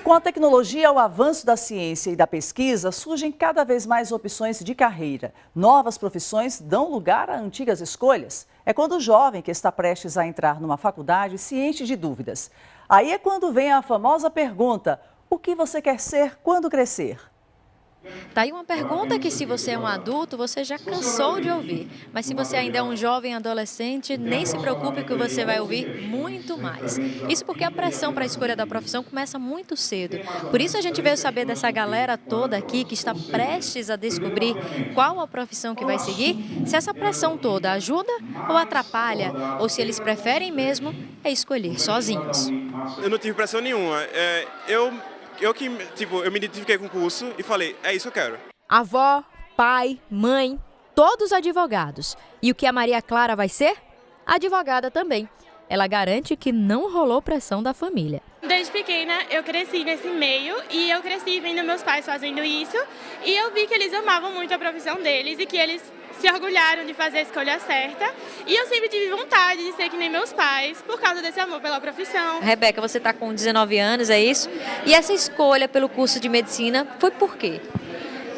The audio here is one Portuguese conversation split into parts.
Com a tecnologia e o avanço da ciência e da pesquisa, surgem cada vez mais opções de carreira. Novas profissões dão lugar a antigas escolhas. É quando o jovem que está prestes a entrar numa faculdade se enche de dúvidas. Aí é quando vem a famosa pergunta: o que você quer ser quando crescer? Tá aí uma pergunta que, se você é um adulto, você já cansou de ouvir. Mas se você ainda é um jovem adolescente, nem se preocupe que você vai ouvir muito mais. Isso porque a pressão para a escolha da profissão começa muito cedo. Por isso a gente veio saber dessa galera toda aqui que está prestes a descobrir qual a profissão que vai seguir, se essa pressão toda ajuda ou atrapalha, ou se eles preferem mesmo é escolher sozinhos. Eu não tive pressão nenhuma. Eu me identifiquei com o curso e falei, é isso que eu quero. Avó, pai, mãe, todos advogados. E o que a Maria Clara vai ser? Advogada também. Ela garante que não rolou pressão da família. Desde pequena eu cresci nesse meio e eu cresci vendo meus pais fazendo isso e eu vi que eles amavam muito a profissão deles e que eles se orgulharam de fazer a escolha certa. E eu sempre tive vontade de ser que nem meus pais por causa desse amor pela profissão. Rebeca, você está com 19 anos, é isso? E essa escolha pelo curso de medicina foi por quê?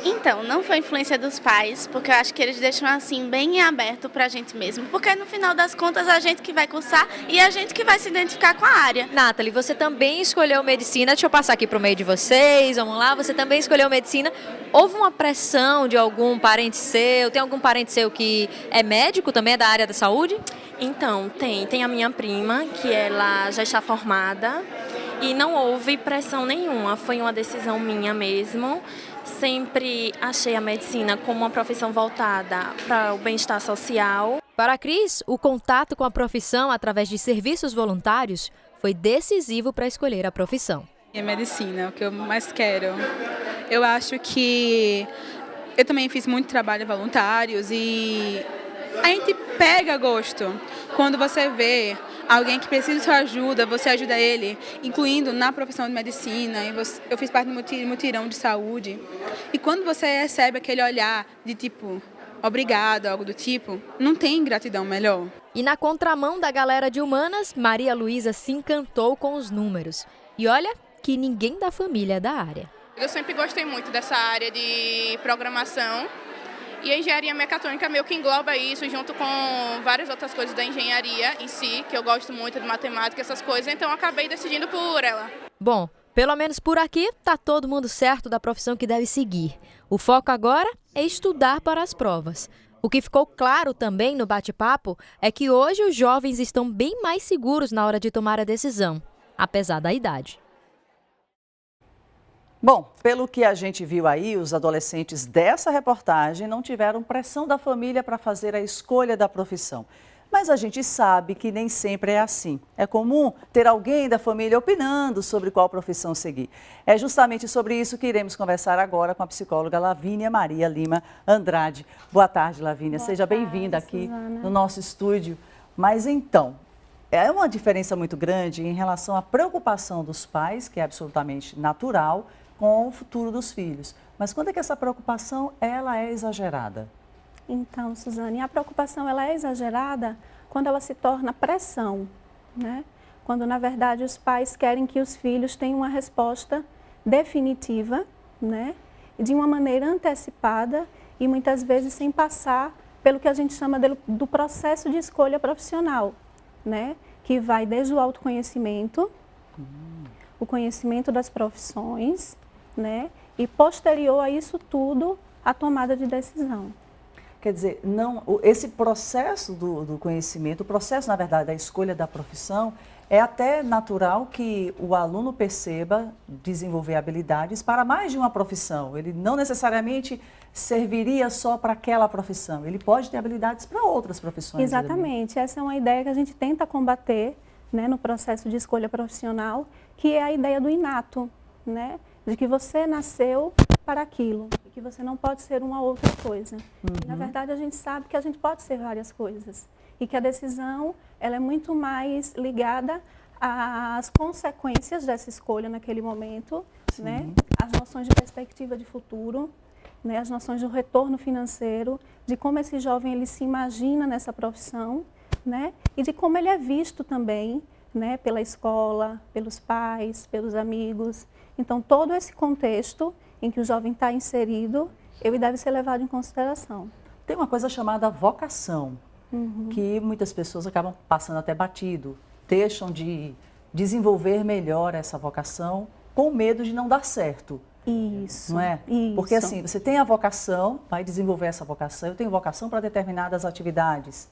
Então, não foi influência dos pais, porque eu acho que eles deixam assim bem aberto pra gente mesmo. Porque no final das contas a gente que vai cursar e a gente que vai se identificar com a área. Nathalie, você também escolheu medicina. Deixa eu passar aqui pro meio de vocês, vamos lá. Você também escolheu medicina. Houve uma pressão de algum parente seu? Tem algum parente seu que é médico também, é da área da saúde? Então, tem a minha prima, que ela já está formada. E não houve pressão nenhuma, foi uma decisão minha mesmo. Sempre achei a medicina como uma profissão voltada para o bem-estar social. Para a Cris, o contato com a profissão através de serviços voluntários foi decisivo para escolher a profissão. É medicina, o que eu mais quero. Eu acho que eu também fiz muito trabalho voluntários e a gente pega gosto quando você vê alguém que precisa de sua ajuda, você ajuda ele, incluindo na profissão de medicina. Eu fiz parte do mutirão de saúde. E quando você recebe aquele olhar de tipo, obrigado, algo do tipo, não tem gratidão melhor. E na contramão da galera de humanas, Maria Luísa se encantou com os números. E olha que ninguém da família é da área. Eu sempre gostei muito dessa área de programação. E a engenharia mecatrônica meio que engloba isso, junto com várias outras coisas da engenharia em si, que eu gosto muito de matemática, essas coisas, então eu acabei decidindo por ela. Bom, pelo menos por aqui tá todo mundo certo da profissão que deve seguir. O foco agora é estudar para as provas. O que ficou claro também no bate-papo é que hoje os jovens estão bem mais seguros na hora de tomar a decisão, apesar da idade. Bom, pelo que a gente viu aí, os adolescentes dessa reportagem não tiveram pressão da família para fazer a escolha da profissão. Mas a gente sabe que nem sempre é assim. É comum ter alguém da família opinando sobre qual profissão seguir. É justamente sobre isso que iremos conversar agora com a psicóloga Lavínia Maria Lima Andrade. Boa tarde, Lavínia. Seja bem-vinda aqui no nosso estúdio. Mas então, é uma diferença muito grande em relação à preocupação dos pais, que é absolutamente natural, com o futuro dos filhos. Mas quando é que essa preocupação ela é exagerada? Então, Suzane, a preocupação ela é exagerada quando ela se torna pressão, né? Quando, na verdade, os pais querem que os filhos tenham uma resposta definitiva, né? De uma maneira antecipada e muitas vezes sem passar pelo que a gente chama do processo de escolha profissional, né? Que vai desde o autoconhecimento, o conhecimento das profissões, né? E posterior a isso tudo, a tomada de decisão. Quer dizer, esse processo do conhecimento, o processo, na verdade, da escolha da profissão, é até natural que o aluno perceba desenvolver habilidades para mais de uma profissão. Ele não necessariamente serviria só para aquela profissão, ele pode ter habilidades para outras profissões. Exatamente, essa é uma ideia que a gente tenta combater, né, no processo de escolha profissional, que é a ideia do inato, né? De que você nasceu para aquilo, e que você não pode ser uma outra coisa. E, na verdade, a gente sabe que a gente pode ser várias coisas e que a decisão ela é muito mais ligada às consequências dessa escolha naquele momento, né? As noções de perspectiva de futuro, né? As noções do retorno financeiro, de como esse jovem ele se imagina nessa profissão, né? E de como ele é visto também né, pela escola, pelos pais, pelos amigos. Então, todo esse contexto em que o jovem está inserido, ele deve ser levado em consideração. Tem uma coisa chamada vocação, que muitas pessoas acabam passando até batido, deixam de desenvolver melhor essa vocação com medo de não dar certo. Isso. Não é? Isso. Porque assim, você tem a vocação, vai desenvolver essa vocação, eu tenho vocação para determinadas atividades.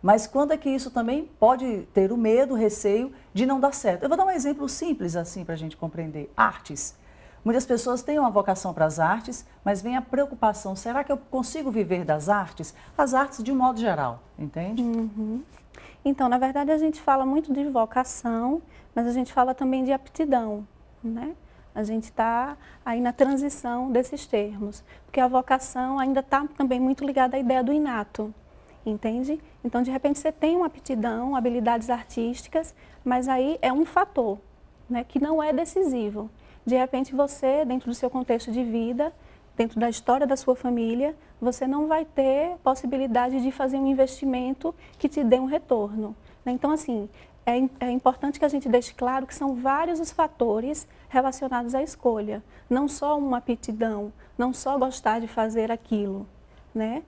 Mas quando é que isso também pode ter o medo, o receio de não dar certo? Eu vou dar um exemplo simples assim para a gente compreender. Artes. Muitas pessoas têm uma vocação para as artes, mas vem a preocupação, será que eu consigo viver das artes? As artes de um modo geral, entende? Então, na verdade, a gente fala muito de vocação, mas a gente fala também de aptidão, né? A gente está aí na transição desses termos, porque a vocação ainda está também muito ligada à ideia do inato, entende? Então, de repente, você tem uma aptidão, habilidades artísticas, mas aí é um fator, né, que não é decisivo. De repente, você, dentro do seu contexto de vida, dentro da história da sua família, você não vai ter possibilidade de fazer um investimento que te dê um retorno, né? Então, assim, é importante que a gente deixe claro que são vários os fatores relacionados à escolha. Não só uma aptidão, não só gostar de fazer aquilo, né?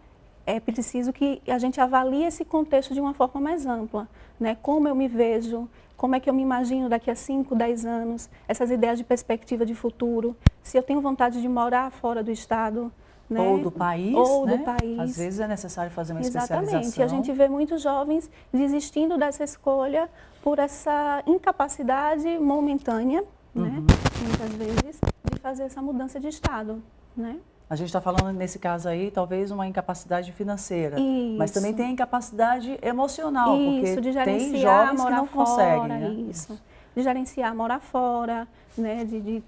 É preciso que a gente avalie esse contexto de uma forma mais ampla, né? Como eu me vejo, como é que eu me imagino daqui a 5, 10 anos, essas ideias de perspectiva de futuro, se eu tenho vontade de morar fora do estado, né? Ou do país, ou né? do país. Às vezes é necessário fazer uma Exatamente. especialização. E a gente vê muitos jovens desistindo dessa escolha por essa incapacidade momentânea, né? Muitas vezes, de fazer essa mudança de estado, né? A gente está falando, nesse caso aí, talvez uma incapacidade financeira, Isso. mas também tem a incapacidade emocional, Isso, porque de gerenciar, tem jovens que morar não fora, conseguem, né? Isso. De gerenciar, morar fora, né? De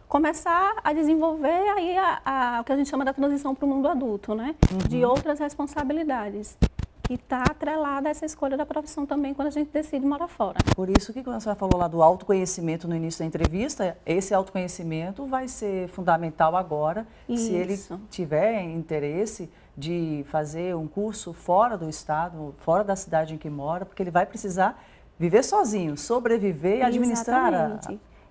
começar a desenvolver aí o que a gente chama da transição para o mundo adulto, né? De outras responsabilidades. E está atrelada a essa escolha da profissão também quando a gente decide morar fora. Por isso que quando você falou lá do autoconhecimento no início da entrevista, esse autoconhecimento vai ser fundamental agora, se ele tiver interesse de fazer um curso fora do estado, fora da cidade em que mora, porque ele vai precisar viver sozinho, sobreviver e administrar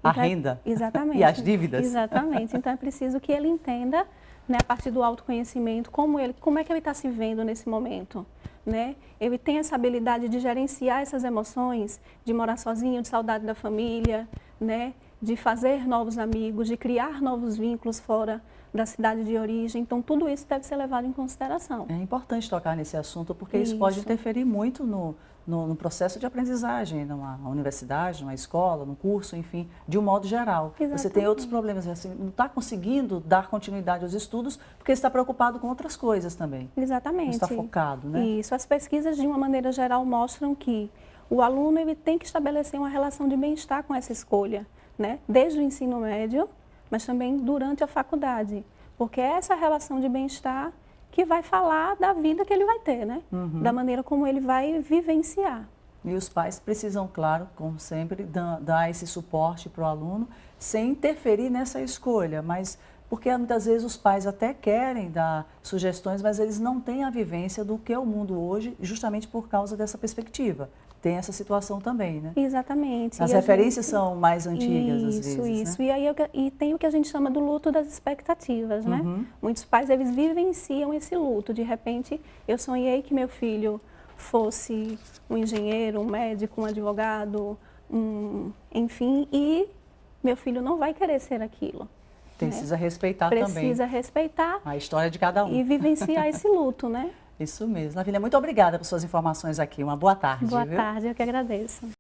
a renda exatamente. E as dívidas. Exatamente. Então é preciso que ele entenda, né, a partir do autoconhecimento, como é que ele está se vendo nesse momento. Né? Ele tem essa habilidade de gerenciar essas emoções, de morar sozinho, de saudade da família, né? De fazer novos amigos, de criar novos vínculos fora da cidade de origem. Então, tudo isso deve ser levado em consideração. É importante tocar nesse assunto, porque isso pode interferir muito no processo de aprendizagem, numa universidade, numa escola, num curso, enfim, de um modo geral. Exatamente. Você tem outros problemas, assim, não está conseguindo dar continuidade aos estudos, porque está preocupado com outras coisas também. Exatamente. Não está focado, né? Isso. As pesquisas, de uma maneira geral, mostram que o aluno ele tem que estabelecer uma relação de bem-estar com essa escolha, né? Desde o ensino médio, mas também durante a faculdade. Porque é essa relação de bem-estar que vai falar da vida que ele vai ter, né? Da maneira como ele vai vivenciar. E os pais precisam, claro, como sempre, dar esse suporte para o aluno, sem interferir nessa escolha, mas porque muitas vezes os pais até querem dar sugestões, mas eles não têm a vivência do que é o mundo hoje, justamente por causa dessa perspectiva. Tem essa situação também, né? Exatamente. As referências são mais antigas, às vezes. Isso. Né? E tem o que a gente chama do luto das expectativas, né? Muitos pais, eles vivenciam esse luto. De repente, eu sonhei que meu filho fosse um engenheiro, um médico, um advogado, enfim, e meu filho não vai querer ser aquilo. Precisa respeitar também. Precisa respeitar. A história de cada um. E vivenciar esse luto, né? Isso mesmo. Lavínia, muito obrigada por suas informações aqui. Uma boa tarde. Boa tarde, eu que agradeço.